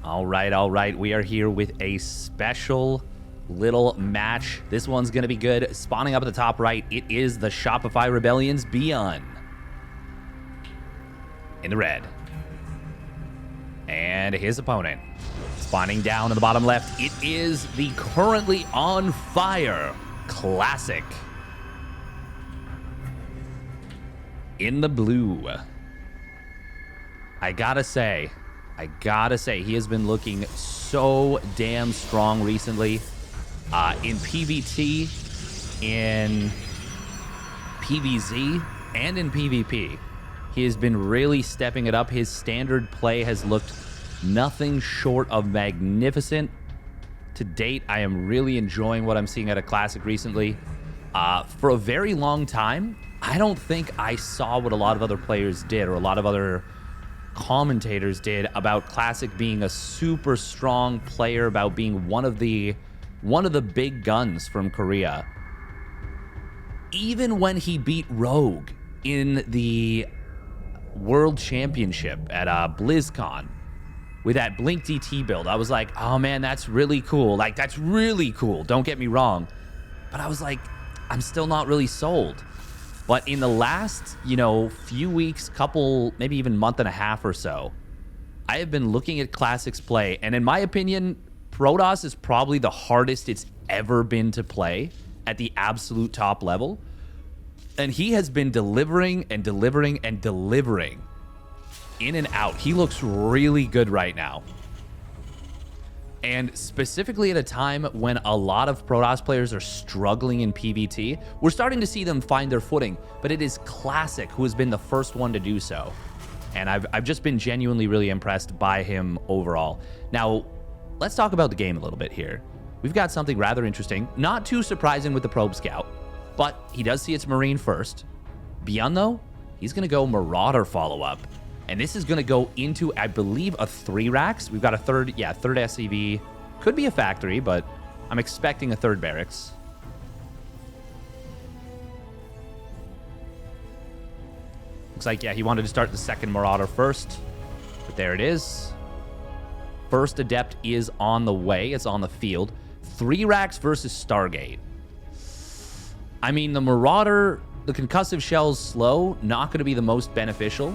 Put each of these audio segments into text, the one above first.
All right. We are here with a special little match. This one's going to be good. Spawning up at the top right, it is the Shopify Rebellion's ByuN. In the red. And his opponent. Spawning down in the bottom left, it is the currently on fire Classic. In the blue. I gotta say, he has been looking so damn strong recently. In PvT, in PvZ, and in PvP. He has been really stepping it up. His standard play has looked nothing short of magnificent. To date, I am really enjoying what I'm seeing at a Classic recently. For a very long time, I don't think I saw what a lot of other players did or a lot of other commentators did about Classic being a super strong player, about being one of the big guns from Korea. Even when he beat Rogue in the World Championship at BlizzCon with that Blink DT build, I was like, oh man, that's really cool. Like, that's really cool. Don't get me wrong. But I was like, I'm still not really sold. But in the last, few weeks, couple, maybe even month and a half or so, I have been looking at Classic's play. And in my opinion, Protoss is probably the hardest it's ever been to play at the absolute top level. And he has been delivering and delivering and delivering in and out. He looks really good right now. And specifically at a time when a lot of Protoss players are struggling in PvT, we're starting to see them find their footing, but it is Classic who has been the first one to do so. And I've just been genuinely really impressed by him overall. Now, let's talk about the game a little bit here. We've got something rather interesting, not too surprising with the Probe Scout, but he does see its Marine first. ByuN, though, he's going to go Marauder follow-up. And this is going to go into, I believe, a 3 racks. We've got a third SCV. Could be a factory, but I'm expecting a third barracks. Looks like, he wanted to start the second Marauder first. But there it is. First Adept is on the way. It's on the field. 3 racks versus Stargate. I mean, the Marauder, the concussive shell's slow. Not going to be the most beneficial.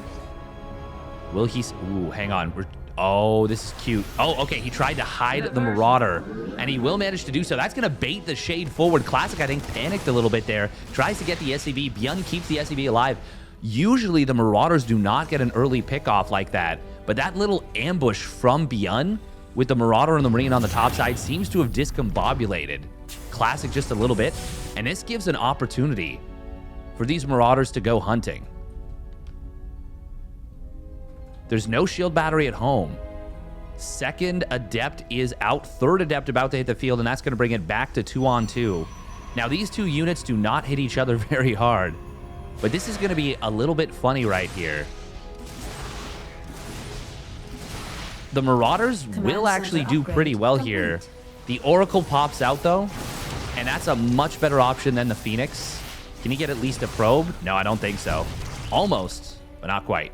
Will he... Ooh, hang on. Oh, this is cute. Oh, okay. He tried to hide the Marauder, and he will manage to do so. That's going to bait the shade forward. Classic, I think, panicked a little bit there. Tries to get the SCV. ByuN keeps the SCV alive. Usually, the Marauders do not get an early pickoff like that, but that little ambush from ByuN with the Marauder and the Marine on the top side seems to have discombobulated Classic just a little bit, and this gives an opportunity for these Marauders to go hunting. There's no shield battery at home. Second Adept is out. Third Adept about to hit the field, and that's going to bring it back to 2-on-2. Now, these two units do not hit each other very hard, but this is going to be a little bit funny right here. The Marauders will actually do pretty well here. The Oracle pops out, though, and that's a much better option than the Phoenix. Can he get at least a probe? No, I don't think so. Almost, but not quite.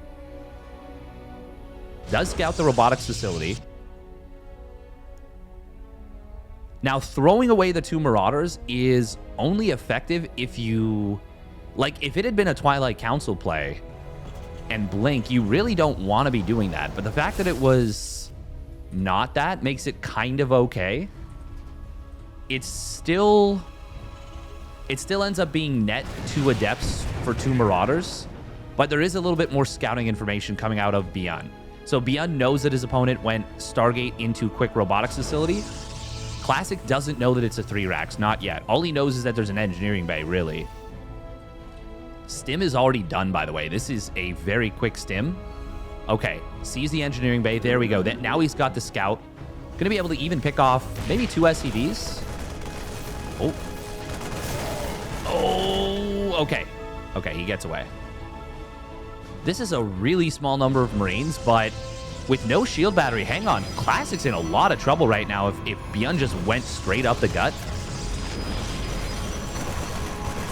Does scout the robotics facility. Now, throwing away the 2 Marauders is only effective if you... Like, if it had been a Twilight Council play and Blink, you really don't want to be doing that. But the fact that it was not that makes it kind of okay. It still ends up being net 2 Adepts for 2 Marauders. But there is a little bit more scouting information coming out of ByuN. So ByuN knows that his opponent went Stargate into quick robotics facility. Classic doesn't know that it's a 3 racks, not yet. All he knows is that there's an engineering bay, really. Stim is already done, by the way. This is a very quick stim. Okay, sees the engineering bay. There we go. Now he's got the scout. Going to be able to even pick off maybe 2 SCVs. Oh, okay. Okay, he gets away. This is a really small number of Marines, but with no shield battery, hang on. Classic's in a lot of trouble right now if ByuN just went straight up the gut.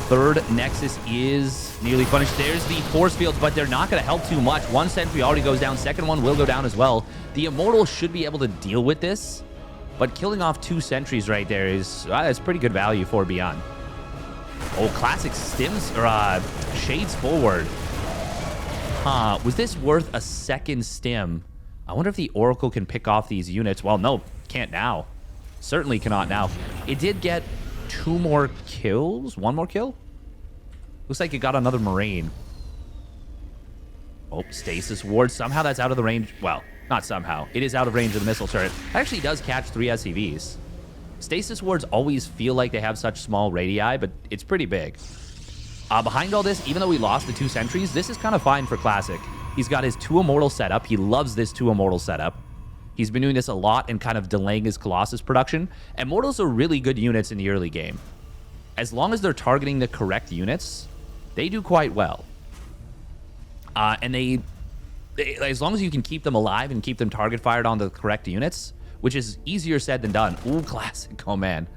Third Nexus is nearly finished. There's the force fields, but they're not going to help too much. One sentry already goes down. Second one will go down as well. The Immortal should be able to deal with this, but killing off 2 sentries right there is that's pretty good value for ByuN. Oh, Classic stims or shades forward. Huh? Was this worth a second stim? I wonder if the Oracle can pick off these units. Well, no, can't now. Certainly cannot now. It did get 2 more kills. 1 more kill? Looks like it got another Marine. Oh, Stasis Ward. Somehow that's out of the range. Well, not somehow. It is out of range of the missile turret. It actually does catch 3 SCVs. Stasis Wards always feel like they have such small radii, but it's pretty big. Behind all this, even though we lost the 2 sentries, this is kind of fine for Classic. He's got his 2 Immortal setup. He loves this 2 Immortal setup. He's been doing this a lot and kind of delaying his Colossus production. Immortals are really good units in the early game. As long as they're targeting the correct units, they do quite well. And they, as long as you can keep them alive and keep them target fired on the correct units, which is easier said than done. Ooh, Classic. Oh, man.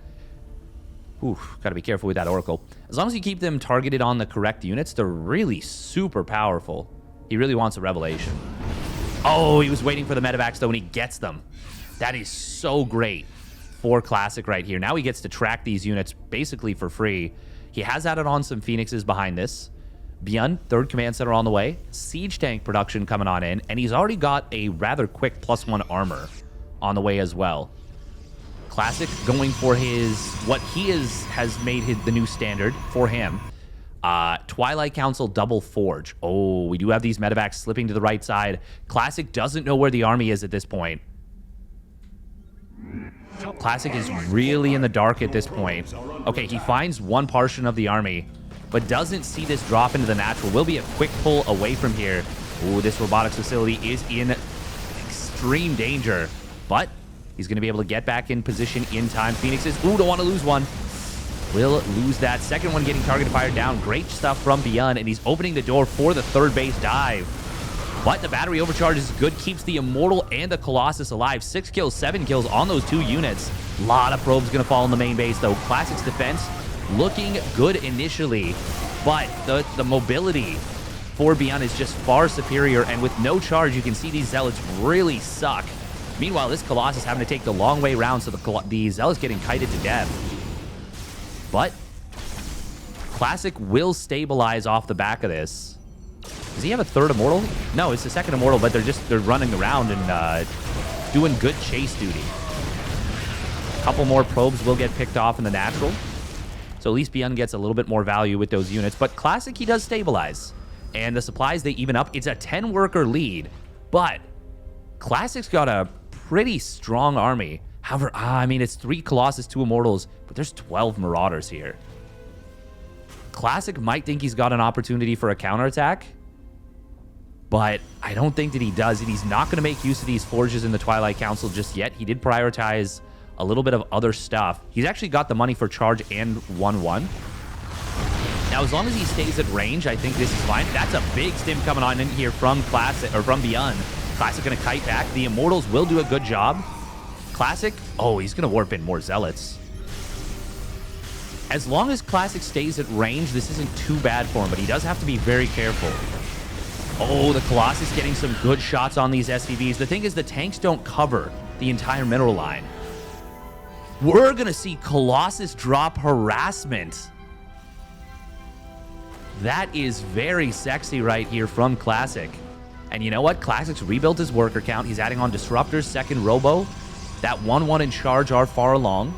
Ooh, gotta be careful with that Oracle. As long as you keep them targeted on the correct units, they're really super powerful. He really wants a Revelation. Oh, he was waiting for the medevacs, though, and he gets them. That is so great for Classic right here. Now he gets to track these units basically for free. He has added on some Phoenixes behind this. ByuN, 3rd Command Center on the way. Siege Tank production coming on in, and he's already got a rather quick +1 armor on the way as well. Classic going for his, what he has made the new standard for him. Twilight Council Double Forge. Oh, we do have these medevacs slipping to the right side. Classic doesn't know where the army is at this point. Classic is really in the dark at this point. Okay, he finds one portion of the army, but doesn't see this drop into the natural. Will be a quick pull away from here. Ooh, this robotics facility is in extreme danger, but he's going to be able to get back in position in time. Phoenixes, ooh, don't want to lose one. Will lose that. Second one getting targeted fired down. Great stuff from ByuN, and he's opening the door for the 3rd base dive. But the battery overcharge is good. Keeps the Immortal and the Colossus alive. 6 kills, 7 kills on those 2 units. A lot of probes going to fall in the main base, though. Classic's defense looking good initially, but the mobility for ByuN is just far superior, and with no charge, you can see these Zealots really suck. Meanwhile, this Colossus having to take the long way around, so the Zealots getting kited to death. But Classic will stabilize off the back of this. Does he have a 3rd Immortal? No, it's the 2nd Immortal, but they're running around and doing good chase duty. A couple more probes will get picked off in the natural. So at least ByuN gets a little bit more value with those units. But Classic, he does stabilize. And the supplies, they even up. It's a 10-worker lead. But Classic's got a pretty strong army. However, I mean, it's 3 Colossus, 2 Immortals, but there's 12 Marauders here. Classic might think he's got an opportunity for a counterattack, but I don't think that he does. And he's not going to make use of these forges in the Twilight Council just yet. He did prioritize a little bit of other stuff. He's actually got the money for charge and 1-1. Now, as long as he stays at range, I think this is fine. That's a big stim coming on in here from Classic, or from ByuN. Classic going to kite back. The Immortals will do a good job. Classic, oh, he's going to warp in more Zealots. As long as Classic stays at range, this isn't too bad for him, but he does have to be very careful. Oh, the Colossus getting some good shots on these SCVs. The thing is, the tanks don't cover the entire mineral line. We're going to see Colossus drop harassment. That is very sexy right here from Classic. And you know what? Classic's rebuilt his worker count. He's adding on Disruptors, 2nd Robo. That 1-1 in charge are far along.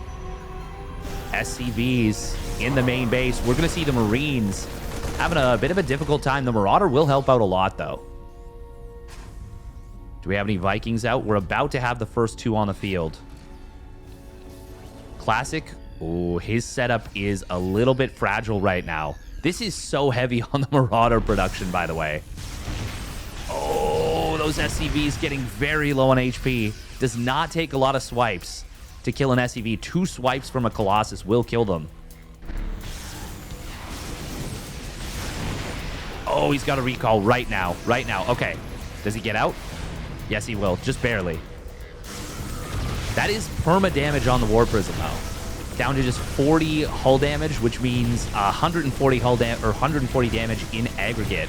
SCVs in the main base. We're going to see the Marines having a bit of a difficult time. The Marauder will help out a lot, though. Do we have any Vikings out? We're about to have the first 2 on the field. Classic, oh, his setup is a little bit fragile right now. This is so heavy on the Marauder production, by the way. Oh, those SCVs getting very low on HP. Does not take a lot of swipes to kill an SCV. 2 swipes from a Colossus will kill them. Oh, he's got a recall right now. Right now. Okay. Does he get out? Yes, he will. Just barely. That is perma damage on the War Prism, though. down to just 40 hull damage, which means 140 hull damage or 140 damage in aggregate.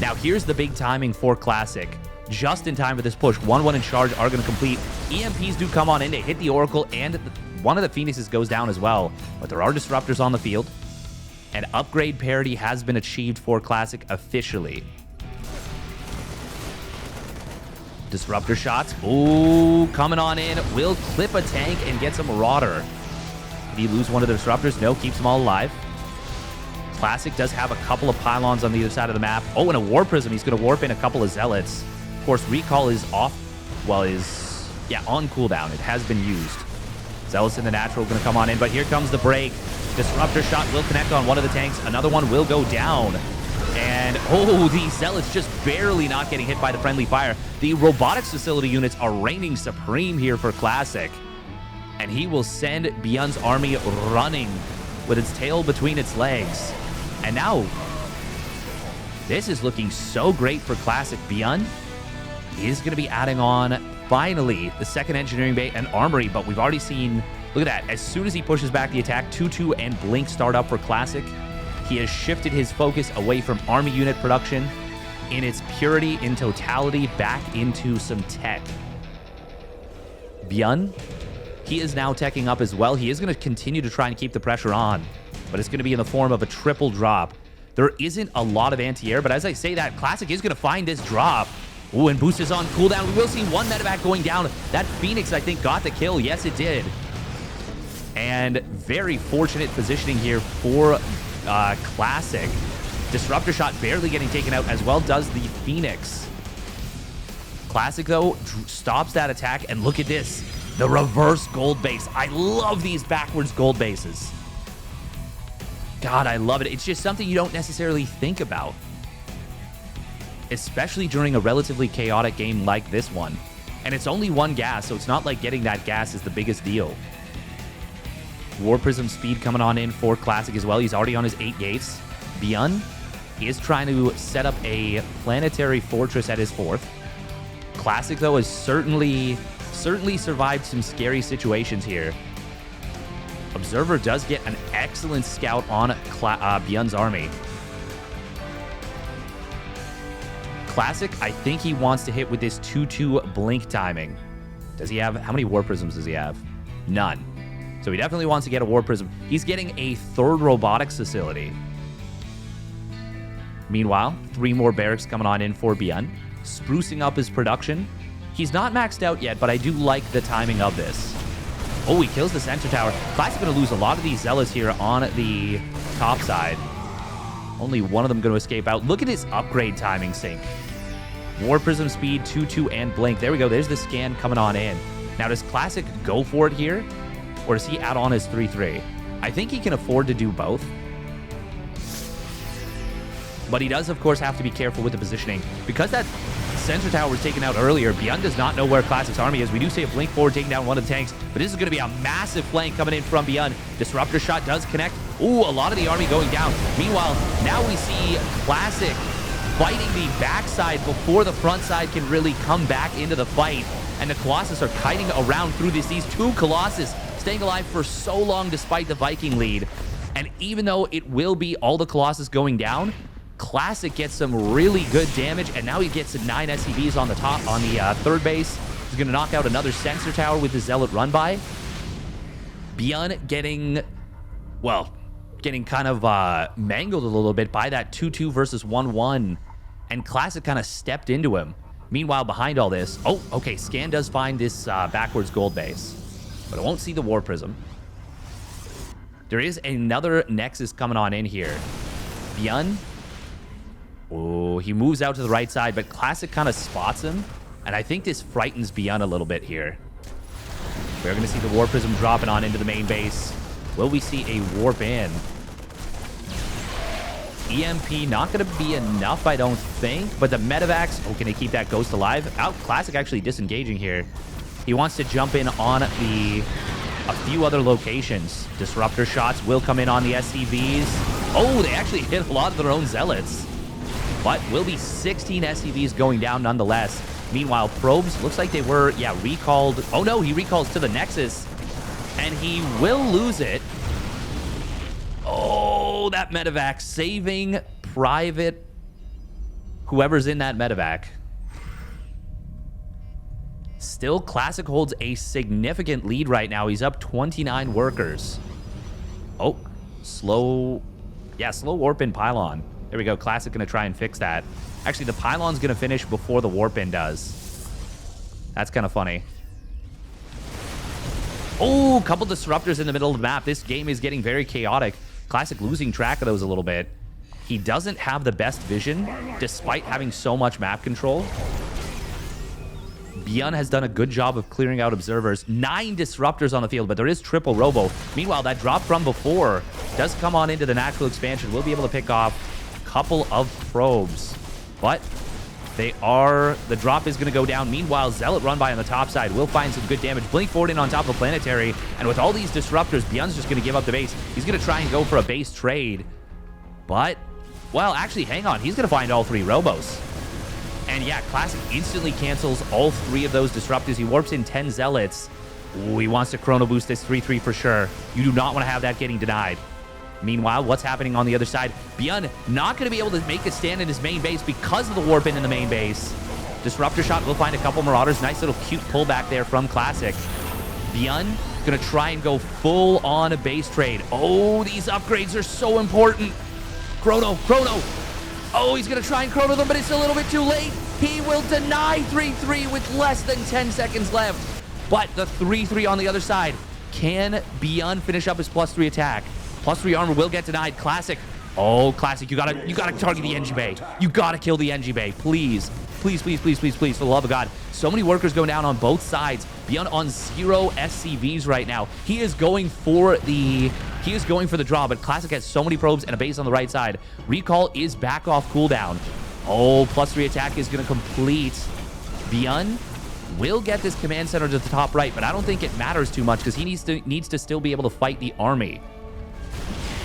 Now, here's the big timing for Classic. Just in time for this push, 1-1 in charge are going to complete. EMPs do come on in to hit the Oracle, and one of the Phoenixes goes down as well. But there are disruptors on the field, and upgrade parity has been achieved for Classic officially. Disruptor shots. Ooh, coming on in. Will clip a tank and gets a Marauder. Did he lose one of the disruptors? No, keeps them all alive. Classic does have a couple of pylons on the other side of the map. Oh, and a War Prism. He's going to warp in a couple of Zealots. Of course, recall is off. Well, on cooldown. It has been used. Zealots in the natural going to come on in, but here comes the break. Disruptor shot will connect on one of the tanks. Another one will go down. And, oh, the Zealots just barely not getting hit by the friendly fire. The robotics facility units are reigning supreme here for Classic. And he will send ByuN's army running with its tail between its legs. And now, this is looking so great for Classic. ByuN is going to be adding on, finally, the second engineering bay and armory. But we've already seen, look at that. As soon as he pushes back the attack, 2-2 and Blink start up for Classic. He has shifted his focus away from army unit production in its purity, in totality, back into some tech. ByuN, he is now teching up as well. He is going to continue to try and keep the pressure on, but it's going to be in the form of a triple drop. There isn't a lot of anti-air, but as I say that, Classic is going to find this drop. Ooh, and Boost is on cooldown. We will see one medevac going down. That Phoenix, I think, got the kill. Yes, it did. And very fortunate positioning here for Classic. Disruptor shot barely getting taken out, as well does the Phoenix. Classic, though, stops that attack, and look at this. The reverse gold base. I love these backwards gold bases. God, I love it. It's just something you don't necessarily think about, especially during a relatively chaotic game like this one. And it's only one gas, so it's not like getting that gas is the biggest deal. War Prism speed coming on in for Classic as well. He's already on his 8 gates. ByuN is trying to set up a planetary fortress at his 4th. Classic, though, has certainly survived some scary situations here. Observer does get an excellent scout on ByuN's army. Classic, I think he wants to hit with this 2-2 blink timing. Does he have, how many War Prisms does he have? None. So he definitely wants to get a War Prism. He's getting a 3rd robotics facility. Meanwhile, 3 more barracks coming on in for ByuN, sprucing up his production. He's not maxed out yet, but I do like the timing of this. Oh, he kills the center tower. Classic going to lose a lot of these Zealots here on the top side. Only one of them going to escape out. Look at his upgrade timing sync. War Prism speed, 2-2, and blink. There we go. There's the scan coming on in. Now, does Classic go for it here, or does he add on his 3-3? I think he can afford to do both. But he does, of course, have to be careful with the positioning. Because that center tower was taken out earlier, ByuN does not know where Classic's army is. We do see a blink forward taking down one of the tanks, but this is going to be a massive flank coming in from ByuN. Disruptor shot does connect. Ooh, a lot of the army going down. Meanwhile, now we see Classic fighting the backside before the front side can really come back into the fight. And the Colossus are kiting around through this. These 2 Colossus staying alive for so long despite the Viking lead. And even though it will be all the Colossus going down, Classic gets some really good damage, and now he gets 9 SCVs on the top, on the 3rd base. He's going to knock out another sensor tower with the Zealot run by. ByuN getting kind of mangled a little bit by that 2-2 versus 1-1, and Classic kind of stepped into him. Meanwhile, behind all this, oh, okay, Scan does find this backwards gold base, but I won't see the War Prism. There is another Nexus coming on in here. ByuN, oh, he moves out to the right side, but Classic kind of spots him, and I think this frightens ByuN a little bit here. We're going to see the War Prism dropping on into the main base. Will we see a warp in? EMP not going to be enough, I don't think, but the medevacs, oh, can they keep that Ghost alive? Out, Classic actually disengaging here. He wants to jump in on a few other locations. Disruptor shots will come in on the SCVs. Oh, they actually hit a lot of their own Zealots. But will be 16 SCVs going down nonetheless. Meanwhile, probes, looks like they were, recalled. Oh no, he recalls to the Nexus. And he will lose it. Oh, that medevac saving Private, whoever's in that medevac. Still, Classic holds a significant lead right now. He's up 29 workers. Oh, slow. Yeah, slow warp in pylon. There we go. Classic going to try and fix that. Actually, the pylon's going to finish before the warp in does. That's kind of funny. Oh, a couple disruptors in the middle of the map. This game is getting very chaotic. Classic losing track of those a little bit. He doesn't have the best vision, despite having so much map control. ByuN has done a good job of clearing out observers. 9 disruptors on the field, but there is triple robo. Meanwhile, that drop from before does come on into the natural expansion. We'll be able to pick off a couple of probes. But the drop is going to go down. Meanwhile, Zealot run by on the top side will find some good damage. Blink forward in on top of Planetary. And with all these disruptors, ByuN's just going to give up the base. He's going to try and go for a base trade. But, well, actually, hang on. He's going to find all 3 robos. And yeah, Classic instantly cancels all 3 of those disruptors. He warps in 10 Zealots. Ooh, he wants to chrono boost this 3-3 for sure. You do not want to have that getting denied. Meanwhile, what's happening on the other side? ByuN not going to be able to make a stand in his main base because of the warp in the main base. Disruptor shot will find a couple Marauders. Nice little cute pullback there from Classic. ByuN going to try and go full on a base trade. Oh, these upgrades are so important. Chrono. Oh, he's going to try and chrono them, but it's a little bit too late. He will deny 3-3 with less than 10 seconds left. But the 3-3 on the other side. Can ByuN finish up his +3 attack? +3 armor will get denied. Classic. Oh, Classic, you gotta target the NG Bay. You gotta kill the NG Bay. Please. Please, for the love of God. So many workers going down on both sides. ByuN on 0 SCVs right now. He is going for the draw, but Classic has so many probes and a base on the right side. Recall is back off cooldown. Oh, +3 attack is going to complete. ByuN will get this command center to the top right, but I don't think it matters too much because he needs to still be able to fight the army.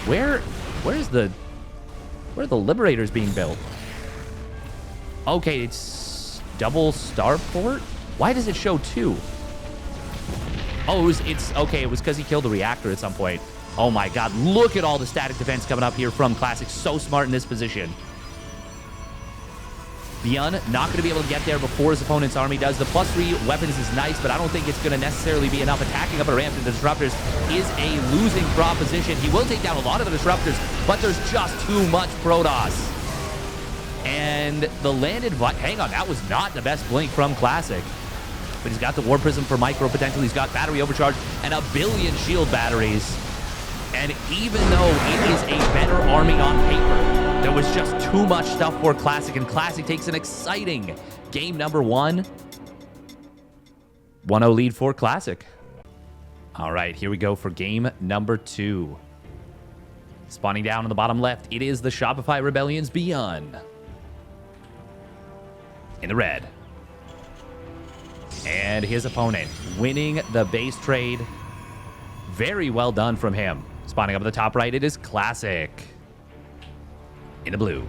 Where are the Liberators being built? Okay, it's double starport? Why does it show 2? Oh, it was because he killed the reactor at some point. Oh my God, look at all the static defense coming up here from Classic. So smart in this position. ByuN not going to be able to get there before his opponent's army does. The +3 weapons is nice, but I don't think it's going to necessarily be enough. Attacking up a ramp to the disruptors is a losing proposition. He will take down a lot of the disruptors, but there's just too much Protoss. And the landed... Hang on, that was not the best blink from Classic. But he's got the War Prism for micro potential. He's got battery overcharge and a billion shield batteries. And even though it is a better army on paper, there was just too much stuff for Classic, and Classic takes an exciting game number 1. 1-0 lead for Classic. All right, here we go for game number 2. Spawning down on the bottom left, it is the Shopify Rebellion's ByuN. In the red. And his opponent winning the base trade. Very well done from him. Spawning up at the top right, it is Classic. In the blue.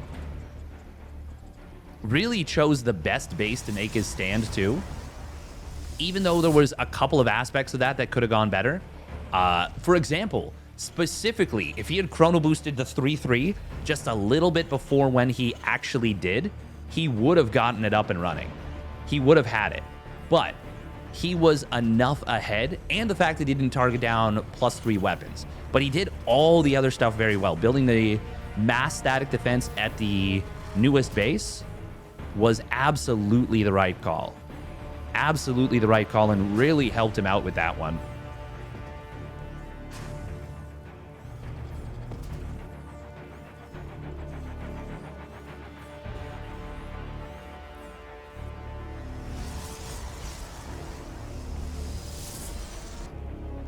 Really chose the best base to make his stand too. Even though there was a couple of aspects of that could have gone better. For example, specifically, if he had chrono boosted the 3-3 just a little bit before when he actually did, he would have gotten it up and running. He would have had it. But he was enough ahead, and the fact that he didn't target down +3 weapons. But he did all the other stuff very well. Building the mass static defense at the newest base was absolutely the right call. Absolutely the right call, and really helped him out with that one.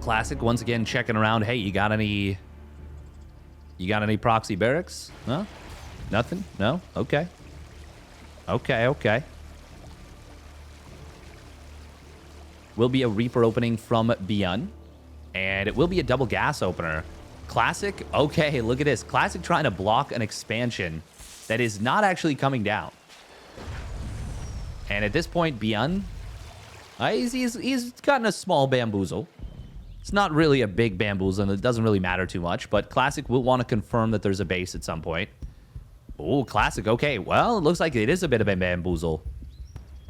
Classic once again checking around. Hey, you got any proxy barracks? No? Nothing? No? Okay. Okay. Will be a Reaper opening from ByuN. And it will be a double gas opener. Classic, okay, look at this. Classic trying to block an expansion that is not actually coming down. And at this point, ByuN, he's gotten a small bamboozle. It's not really a big bamboozle, and it doesn't really matter too much, but Classic will want to confirm that there's a base at some point. Oh, Classic. Okay, well, it looks like it is a bit of a bamboozle.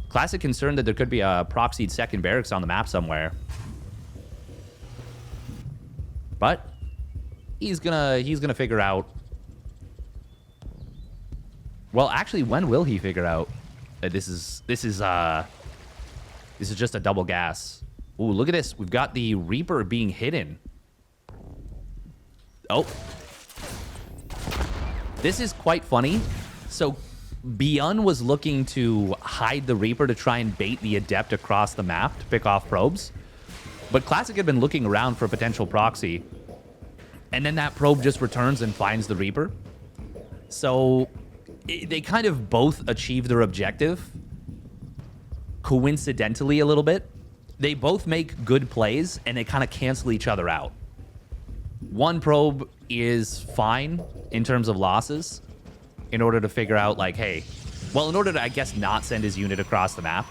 Classic concerned that there could be a proxied second barracks on the map somewhere. But he's gonna figure out. Well, actually, when will he figure out that this is just a double gas? Ooh, look at this. We've got the Reaper being hidden. Oh. This is quite funny. So ByuN was looking to hide the Reaper to try and bait the Adept across the map to pick off probes. But Classic had been looking around for a potential proxy. And then that probe just returns and finds the Reaper. So they kind of both achieve their objective. Coincidentally a little bit. They both make good plays, and they kind of cancel each other out. One probe is fine in terms of losses in order to figure out, like, hey, well, in order to, I guess, not send his unit across the map.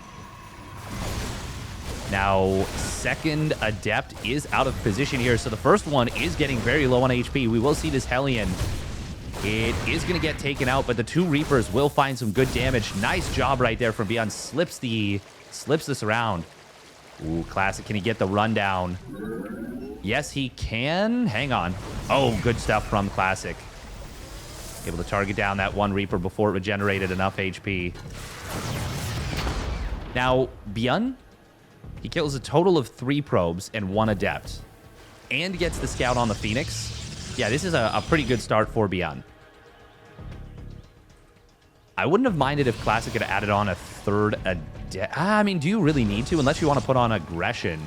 Now, second Adept is out of position here, so the first one is getting very low on HP. We will see this Hellion. It is going to get taken out, but the two Reapers will find some good damage. Nice job right there from ByuN. Slips this around. Ooh, Classic, can he get the rundown? Yes, he can. Hang on. Oh, good stuff from Classic. Able to target down that one Reaper before it regenerated enough HP. Now, ByuN, he kills a total of 3 probes and 1 Adept. And gets the scout on the Phoenix. Yeah, this is a pretty good start for ByuN. I wouldn't have minded if Classic had added on a 3rd Adept. I mean, do you really need to? Unless you want to put on Aggression.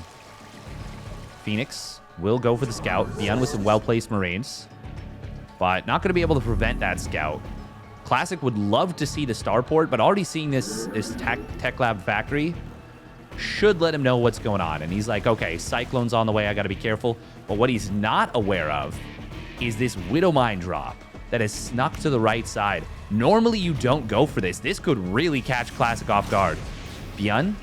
Phoenix will go for the scout. ByuN with some well-placed Marines. But not going to be able to prevent that scout. Classic would love to see the starport, but already seeing this tech lab factory should let him know what's going on. And he's like, okay, Cyclone's on the way. I got to be careful. But what he's not aware of is this Widowmine drop that has snuck to the right side. Normally, you don't go for this. This could really catch Classic off guard. ByuN?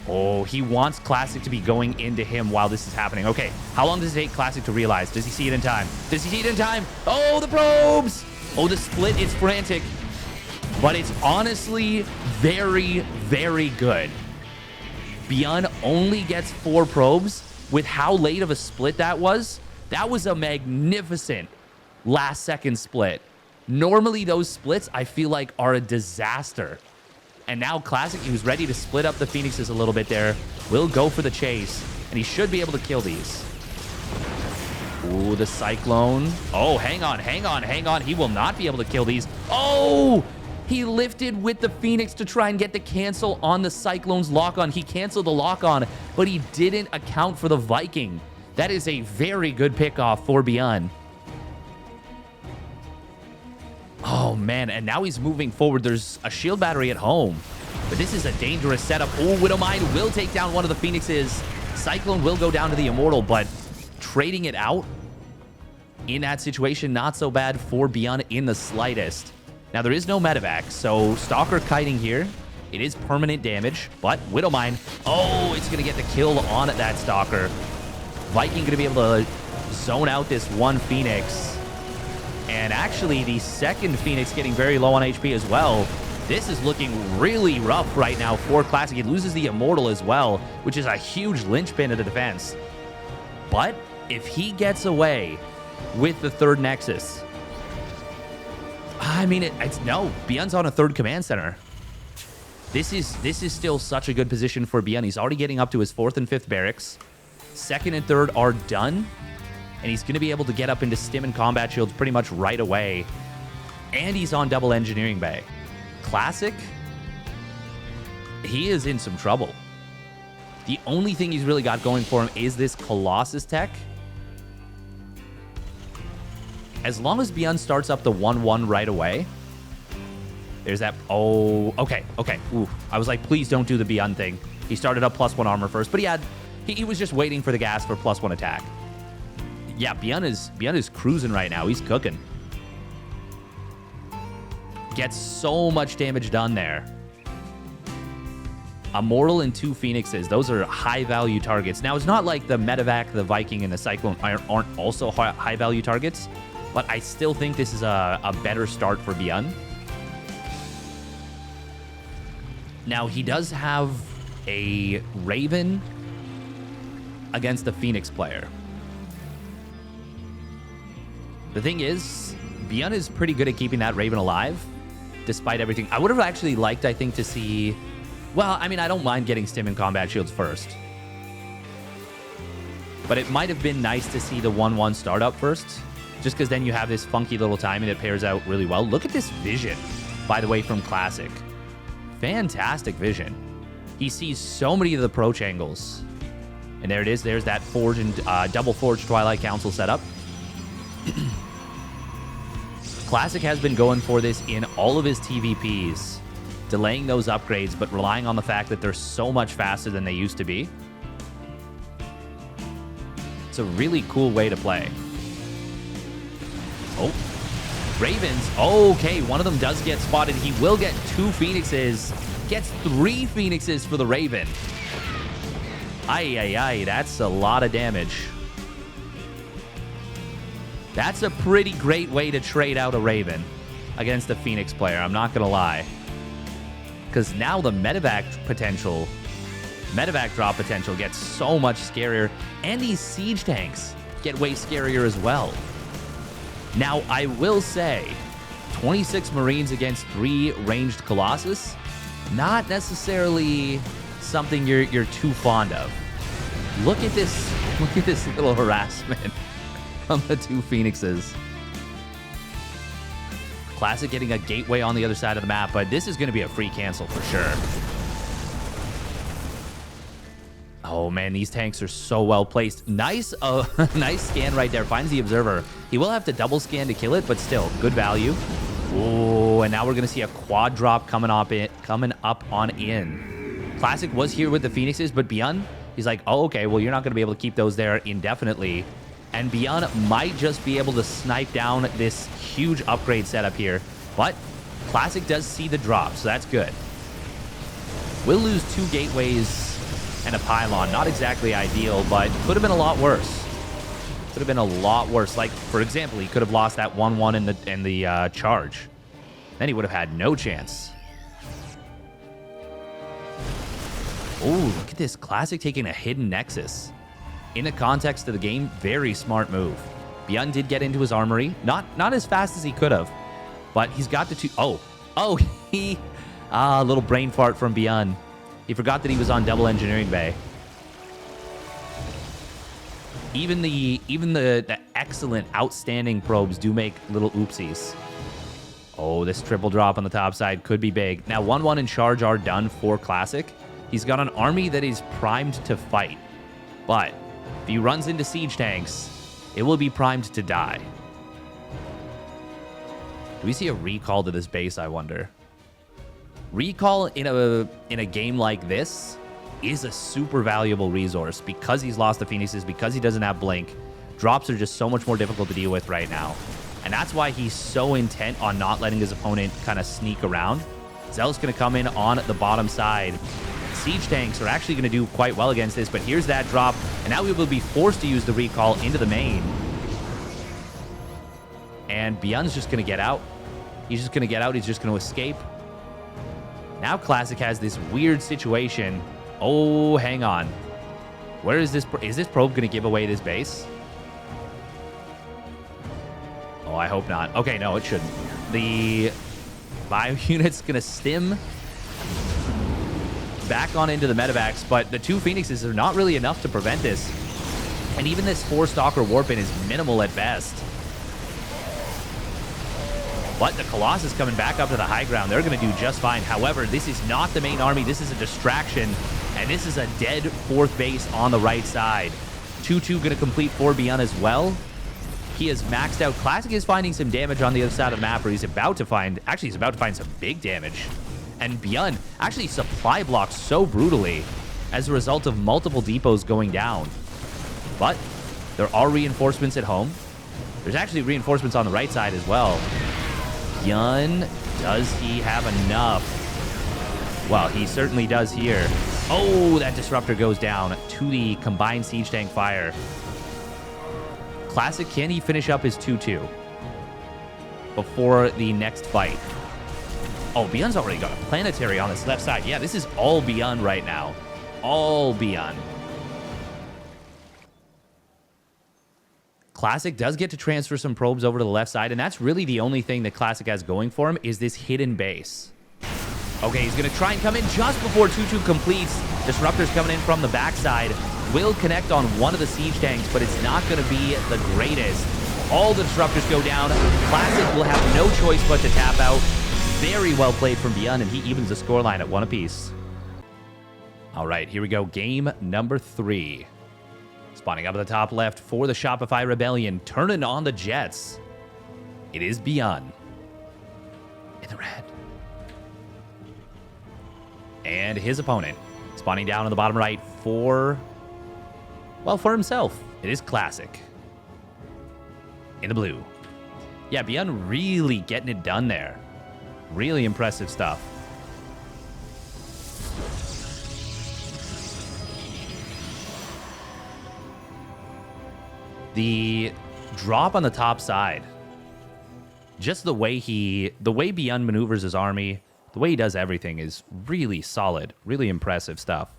Oh, he wants Classic to be going into him while this is happening. Okay, how long does it take Classic to realize? Does he see it in time? Does he see it in time? Oh, the probes! Oh, the split is frantic. But it's honestly very, very good. ByuN only gets 4 probes. With how late of a split that was a magnificent last-second split. Normally, those splits, I feel like, are a disaster. And now Classic, who's ready to split up the Phoenixes a little bit there, will go for the chase. And he should be able to kill these. Ooh, the Cyclone. Oh, hang on. He will not be able to kill these. Oh! He lifted with the Phoenix to try and get the cancel on the Cyclone's lock-on. He canceled the lock-on, but he didn't account for the Viking. That is a very good pickoff for ByuN. Oh, man, and now he's moving forward. There's a shield battery at home, but this is a dangerous setup. Oh, Widowmine will take down one of the Phoenixes. Cyclone will go down to the Immortal, but trading it out in that situation, not so bad for ByuN in the slightest. Now, there is no medevac, so Stalker kiting here. It is permanent damage, but Widowmine, oh, it's going to get the kill on that Stalker. Viking going to be able to zone out this one Phoenix. And actually, the second Phoenix getting very low on HP as well. This is looking really rough right now for Classic. He loses the Immortal as well, which is a huge linchpin of the defense. But if he gets away with the 3rd Nexus, I mean, it's no. ByuN's on a 3rd command center. This is still such a good position for ByuN. He's already getting up to his 4th and 5th barracks. 2nd and 3rd are done. And he's going to be able to get up into stim and combat shields pretty much right away. And he's on double engineering bay. Classic, he is in some trouble. The only thing he's really got going for him is this Colossus tech. As long as ByuN starts up the 1-1 right away, there's that. Oh, okay. Ooh, I was like, please don't do the ByuN thing. He started up +1 armor first, but he was just waiting for the gas for +1 attack. Yeah, ByuN is cruising right now. He's cooking. Gets so much damage done there. A Mortal and 2 Phoenixes. Those are high-value targets. Now, it's not like the Medevac, the Viking, and the Cyclone aren't also high-value targets, but I still think this is a better start for ByuN. Now, he does have a Raven against the Phoenix player. The thing is, ByuN is pretty good at keeping that Raven alive, despite everything. I would have actually liked, I think, to see... Well, I mean, I don't mind getting Stim and Combat Shields first. But it might have been nice to see the 1-1 startup first, just because then you have this funky little timing that pairs out really well. Look at this vision, by the way, from Classic. Fantastic vision. He sees so many of the approach angles. And there it is. There's that Forge and double Forge Twilight Council setup. Classic has been going for this in all of his TvPs, delaying those upgrades, but relying on the fact that they're so much faster than they used to be. It's a really cool way to play. Oh, Ravens. Okay, one of them does get spotted. He will get 2 Phoenixes. Gets 3 Phoenixes for the Raven. Ay, that's a lot of damage. That's a pretty great way to trade out a Raven against a Phoenix player, I'm not going to lie. Because now the Medevac drop potential gets so much scarier, and these siege tanks get way scarier as well. Now, I will say, 26 Marines against 3 ranged Colossus, not necessarily something you're too fond of. Look at this little harassment from the 2 Phoenixes. Classic getting a gateway on the other side of the map, but this is going to be a free cancel for sure. Oh man, these tanks are so well placed. Nice scan right there. Finds the observer. He will have to double scan to kill it, but still, good value. Oh, and now we're going to see a quad drop coming up on in. Classic was here with the Phoenixes, but ByuN, he's like, oh, okay, well, you're not going to be able to keep those there indefinitely. And ByuN might just be able to snipe down this huge upgrade setup here. But Classic does see the drop, so that's good. We'll lose 2 gateways and a pylon. Not exactly ideal, but could have been a lot worse. Could have been a lot worse. Like, for example, he could have lost that 1-1 in the charge. Then he would have had no chance. Oh, look at this. Classic taking a hidden Nexus. In the context of the game, very smart move. ByuN did get into his armory. Not as fast as he could have, but he's got the 2... Oh, a little brain fart from ByuN. He forgot that he was on double engineering bay. Even the excellent, outstanding probes do make little oopsies. Oh, this triple drop on the top side could be big. Now, 1-1 and charge are done for Classic. He's got an army that is primed to fight. But if he runs into siege tanks, it will be primed to die. Do we see a recall to this base, I wonder? Recall in a game like this is a super valuable resource because he's lost the Phoenixes, because he doesn't have Blink. Drops are just so much more difficult to deal with right now. And that's why he's so intent on not letting his opponent kind of sneak around. Zealot's going to come in on the bottom side. Siege tanks are actually going to do quite well against this, but here's that drop, and now we will be forced to use the recall into the main. And ByuN's just going to get out. He's just going to get out. He's just going to escape. Now Classic has this weird situation. Oh, hang on. Where is this? Is this probe going to give away this base? Oh, I hope not. Okay, no, it shouldn't. The bio unit's going to stim back on into the medevacs, but the 2 Phoenixes are not really enough to prevent this. And even this 4-Stalker Warpin is minimal at best. But the Colossus coming back up to the high ground. They're going to do just fine. However, this is not the main army. This is a distraction. And this is a dead 4th base on the right side. 2-2 going to complete for ByuN as well. He has maxed out. Classic is finding some damage on the other side of the map, where he's about to find... Actually, he's about to find some big damage. And ByuN actually supply blocks so brutally as a result of multiple depots going down. But there are reinforcements at home. There's actually reinforcements on the right side as well. ByuN, does he have enough? Well, he certainly does here. Oh, that disruptor goes down to the combined siege tank fire. Classic, can he finish up his 2-2 before the next fight? Oh, ByuN's already got a planetary on this left side. Yeah, this is all ByuN right now. All ByuN. Classic does get to transfer some probes over to the left side, and that's really the only thing that Classic has going for him is this hidden base. Okay, he's going to try and come in just before 2-2 completes. Disruptor's coming in from the backside. Will connect on one of the siege tanks, but it's not going to be the greatest. All the disruptors go down. Classic will have no choice but to tap out. Very well played from ByuN, and he evens the scoreline at 1 apiece. All right, here we go. Game number 3. Spawning up at the top left for the Shopify Rebellion. Turning on the Jets. It is ByuN. In the red. And his opponent. Spawning down on the bottom right for... well, for himself. It is Classic. In the blue. Yeah, ByuN really getting it done there. Really impressive stuff. The drop on the top side. Just the way ByuN maneuvers his army, the way he does everything is really solid, really impressive stuff.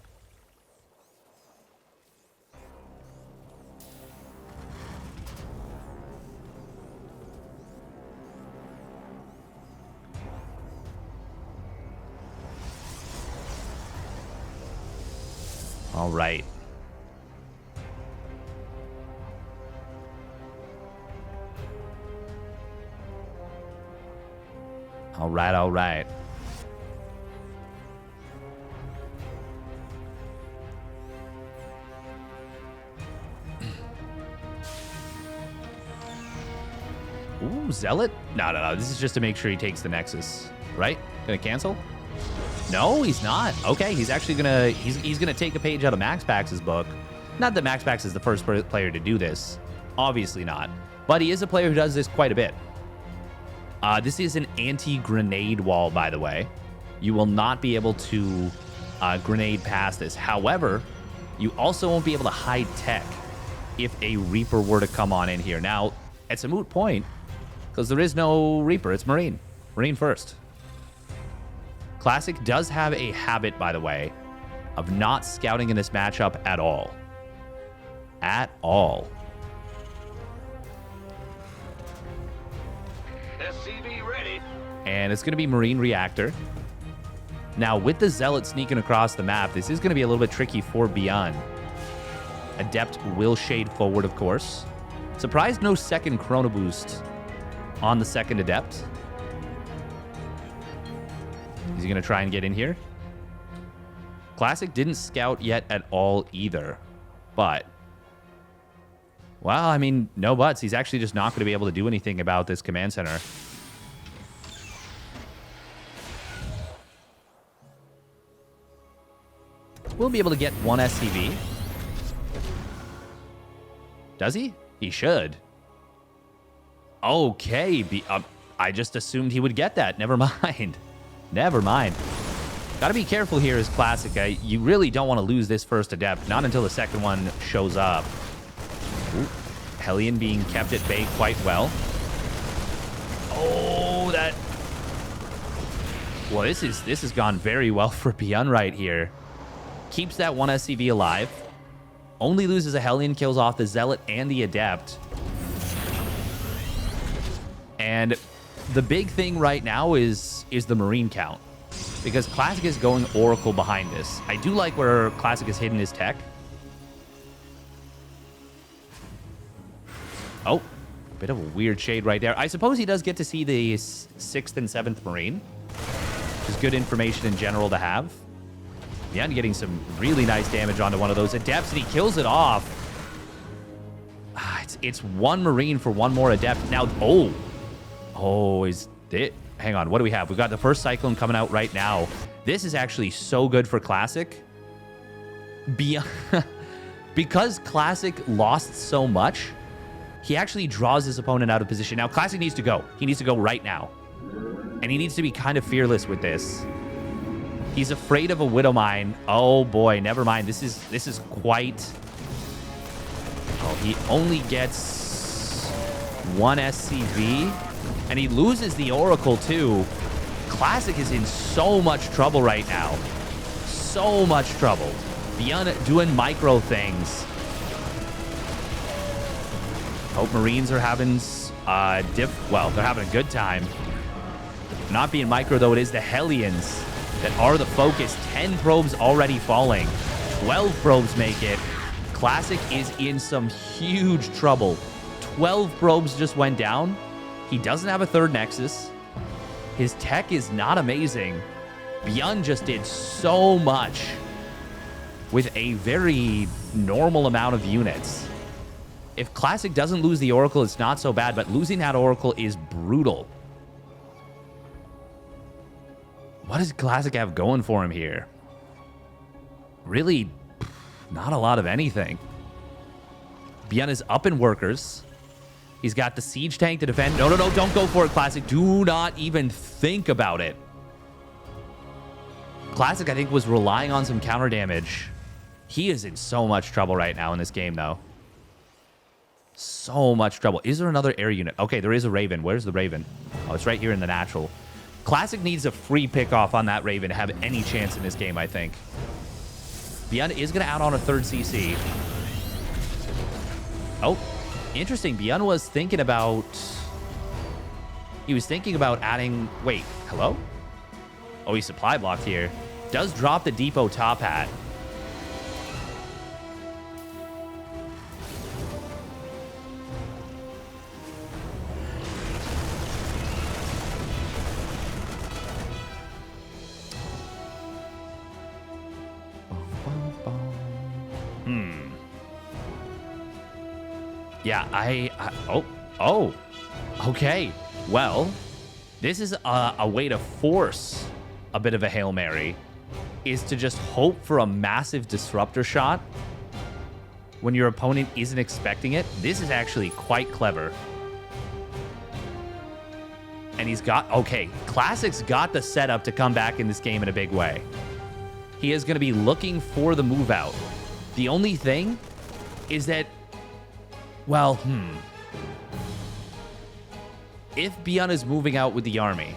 All right. All right, all right. Ooh, Zealot? No. This is just to make sure he takes the Nexus, right? Gonna cancel? No, he's not. Okay, he's actually gonna he's gonna take a page out of MaxPax's book. Not that MaxPax is the first player to do this, obviously not, but he is a player who does this quite a bit. This is an anti-grenade wall, by the way. You will not be able to grenade past this. However, you also won't be able to hide tech if a Reaper were to come on in here. Now, it's a moot point because there is no Reaper. It's Marine. Marine first. Classic does have a habit, by the way, of not scouting in this matchup at all. At all. SCV ready. And it's going to be Marine Reactor. Now, with the Zealot sneaking across the map, this is going to be a little bit tricky for ByuN. Adept will shade forward, of course. Surprised no second Chrono Boost on the second Adept. Is he going to try and get in here? Classic didn't scout yet at all either. But, well, I mean, no buts. He's actually just not going to be able to do anything about this command center. We'll be able to get one SCV. Does he? He should. Okay. I just assumed he would get that. Never mind. Never mind. Gotta be careful here as Classic. You really don't want to lose this first Adept. Not until the second one shows up. Ooh. Hellion being kept at bay quite well. Oh, that... Well, this has gone very well for ByuN right here. Keeps that one SCV alive. Only loses a Hellion, kills off the Zealot and the Adept. And the big thing right now is the Marine count. Because Classic is going Oracle behind this. I do like where Classic has hidden his tech. Oh, bit of a weird shade right there. I suppose he does get to see the 6th and 7th Marine. Which is good information in general to have. ByuN getting some really nice damage onto one of those Adepts, and he kills it off. It's one Marine for one more Adept. Now, oh, is it? Hang on, what do we have? We've got the first Cyclone coming out right now. This is actually so good for Classic. Because Classic lost so much, he actually draws his opponent out of position. Now, Classic needs to go. He needs to go right now. And he needs to be kind of fearless with this. He's afraid of a Widow Mine. Oh boy, never mind. This is quite... Oh, he only gets 1 SCV, and he loses the Oracle too. Classic is in so much trouble right now. So much trouble. ByuN doing micro things. Hope Marines are having well, they're having a good time. Not being micro though, it is the Hellions that are the focus. 10 probes already falling. 12 probes make it. Classic is in some huge trouble. 12 probes just went down. He doesn't have a third Nexus. His tech is not amazing. ByuN just did so much with a very normal amount of units. If Classic doesn't lose the Oracle, it's not so bad, but losing that Oracle is brutal. What does Classic have going for him here? Really, not a lot of anything. ByuN is up in workers. He's got the siege tank to defend. No, don't go for it, Classic. Do not even think about it. Classic, I think, was relying on some counter damage. He is in so much trouble right now in this game, though. So much trouble. Is there another air unit? Okay, there is a Raven. Where's the Raven? Oh, it's right here in the natural. Classic needs a free pickoff on that Raven to have any chance in this game, I think. ByuN is going to add on a third CC. Oh, interesting. ByuN was thinking about... He was thinking about adding... Wait, hello? Oh, he's supply blocked here. Does drop the depot top hat. Yeah, oh, okay. Well, this is a way to force a bit of a Hail Mary, is to just hope for a massive disruptor shot when your opponent isn't expecting it. This is actually quite clever. And he's got, okay, Classic's got the setup to come back in this game in a big way. He is going to be looking for the move out. The only thing is that, well, if ByuN is moving out with the army,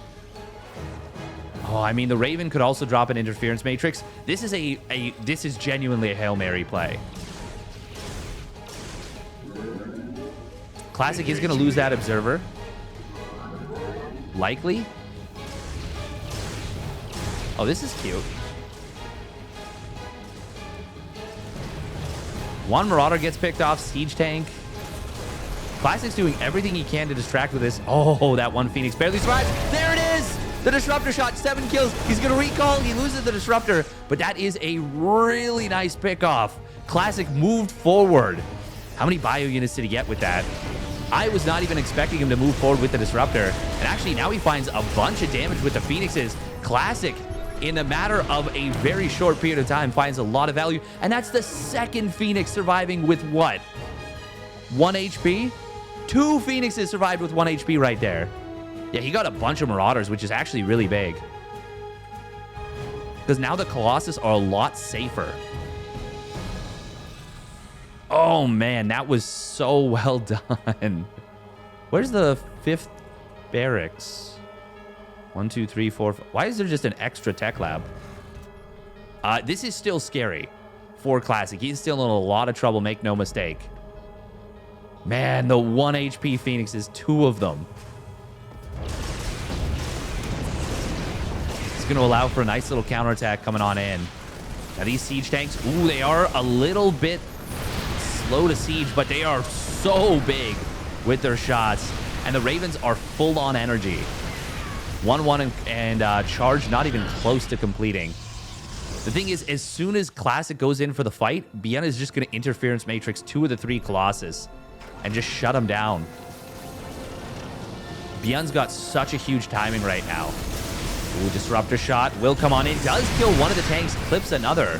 oh, I mean, the Raven could also drop an interference matrix. This is this is genuinely a Hail Mary play. Classic is going to lose that observer. Likely. Oh, this is cute. One Marauder gets picked off. Siege tank. Classic's doing everything he can to distract with this. Oh, that one Phoenix barely survives. There it is! The Disruptor shot, 7 kills. He's going to recall. He loses the Disruptor, but that is a really nice pickoff. Classic moved forward. How many bio units did he get with that? I was not even expecting him to move forward with the Disruptor. And actually, now he finds a bunch of damage with the Phoenixes. Classic, in a matter of a very short period of time, finds a lot of value. And that's the second Phoenix surviving with what? 1 HP? 2 Phoenixes survived with 1 HP right there. Yeah, he got a bunch of Marauders, which is actually really big. Because now the Colossus are a lot safer. Oh, man, that was so well done. Where's the 5th barracks? 1, 2, 3, 4. Why is there just an extra tech lab? This is still scary for Classic. He's still in a lot of trouble, make no mistake. Man, the 1 HP Phoenixes, 2 of them. It's going to allow for a nice little counterattack coming on in. Now, these siege tanks, ooh, they are a little bit slow to siege, but they are so big with their shots. And the Ravens are full on energy. 1-1 and charge not even close to completing. The thing is, as soon as Classic goes in for the fight, ByuN is just going to interference matrix 2 of the 3 Colossus and just shut him down. ByuN's got such a huge timing right now. Ooh, Disruptor shot will come on in. Does kill one of the tanks, clips another.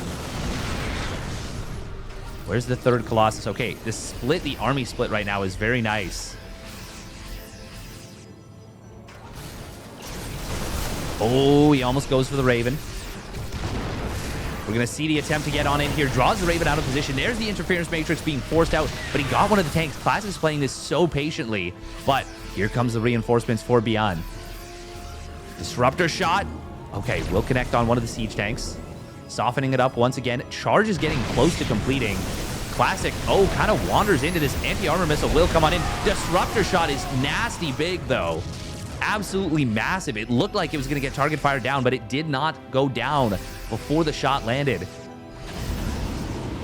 Where's the 3rd Colossus? Okay, the split, the army split right now is very nice. Oh, he almost goes for the Raven. We're going to see the attempt to get on in here. Draws the Raven out of position. There's the interference matrix being forced out, but he got one of the tanks. Classic's playing this so patiently, but here comes the reinforcements for ByuN. Disruptor shot. Okay, will connect on one of the siege tanks. Softening it up once again. Charge is getting close to completing. Classic, kind of wanders into this. Anti-armor missile will come on in. Disruptor shot is nasty big, though. Absolutely massive. It looked like it was going to get target fire down, but it did not go down before the shot landed.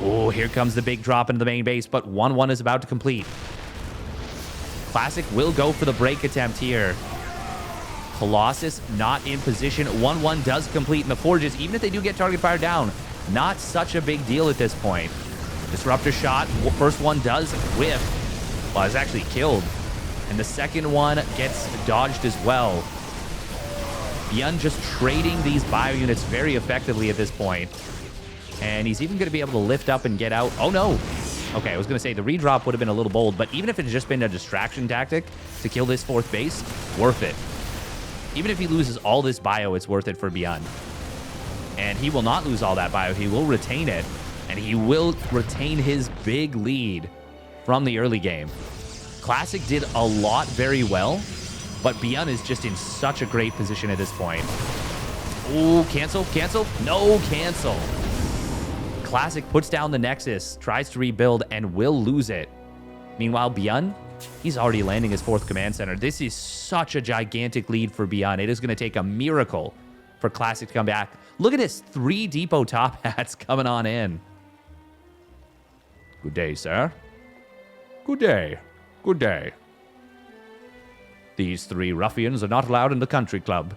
Oh, here comes the big drop into the main base, but 1-1 is about to complete. Classic will go for the break attempt here. Colossus not in position. 1-1 does complete in the forges. Even if they do get target fire down, not such a big deal at this point. Disruptor shot. First one does whiff. Well, it's actually killed. And the second one gets dodged as well. ByuN just trading these bio units very effectively at this point. And he's even going to be able to lift up and get out. Oh, no. Okay, I was going to say the redrop would have been a little bold, but even if it had just been a distraction tactic to kill this fourth base, worth it. Even if he loses all this bio, it's worth it for ByuN. And he will not lose all that bio. He will retain it. And he will retain his big lead from the early game. Classic did a lot very well, but ByuN is just in such a great position at this point. Oh, cancel, cancel. No, cancel. Classic puts down the Nexus, tries to rebuild, and will lose it. Meanwhile, ByuN, he's already landing his fourth command center. This is such a gigantic lead for ByuN. It is going to take a miracle for Classic to come back. Look at this, 3 depot top hats coming on in. Good day, sir. Good day. Good day. These 3 ruffians are not allowed in the country club.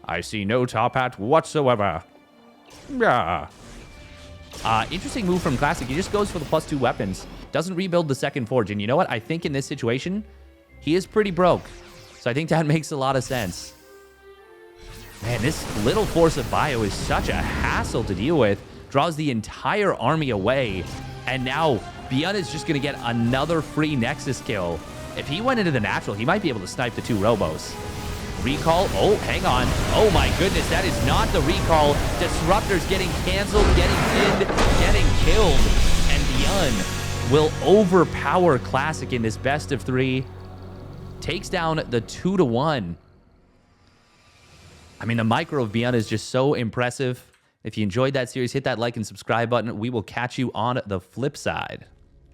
I see no top hat whatsoever. Yeah. Interesting move from Classic. He just goes for the +2 weapons. Doesn't rebuild the second forge. And you know what? I think in this situation, he is pretty broke. So I think that makes a lot of sense. Man, this little force of bio is such a hassle to deal with. Draws the entire army away. And now ByuN is just going to get another free Nexus kill. If he went into the natural, he might be able to snipe the 2 robos. Recall. Oh, hang on. Oh my goodness, that is not the recall. Disruptor's getting canceled, getting pinned, getting killed. And ByuN will overpower Classic in this best of 3. Takes down the 2-1. I mean, the micro of ByuN is just so impressive. If you enjoyed that series, hit that like and subscribe button. We will catch you on the flip side.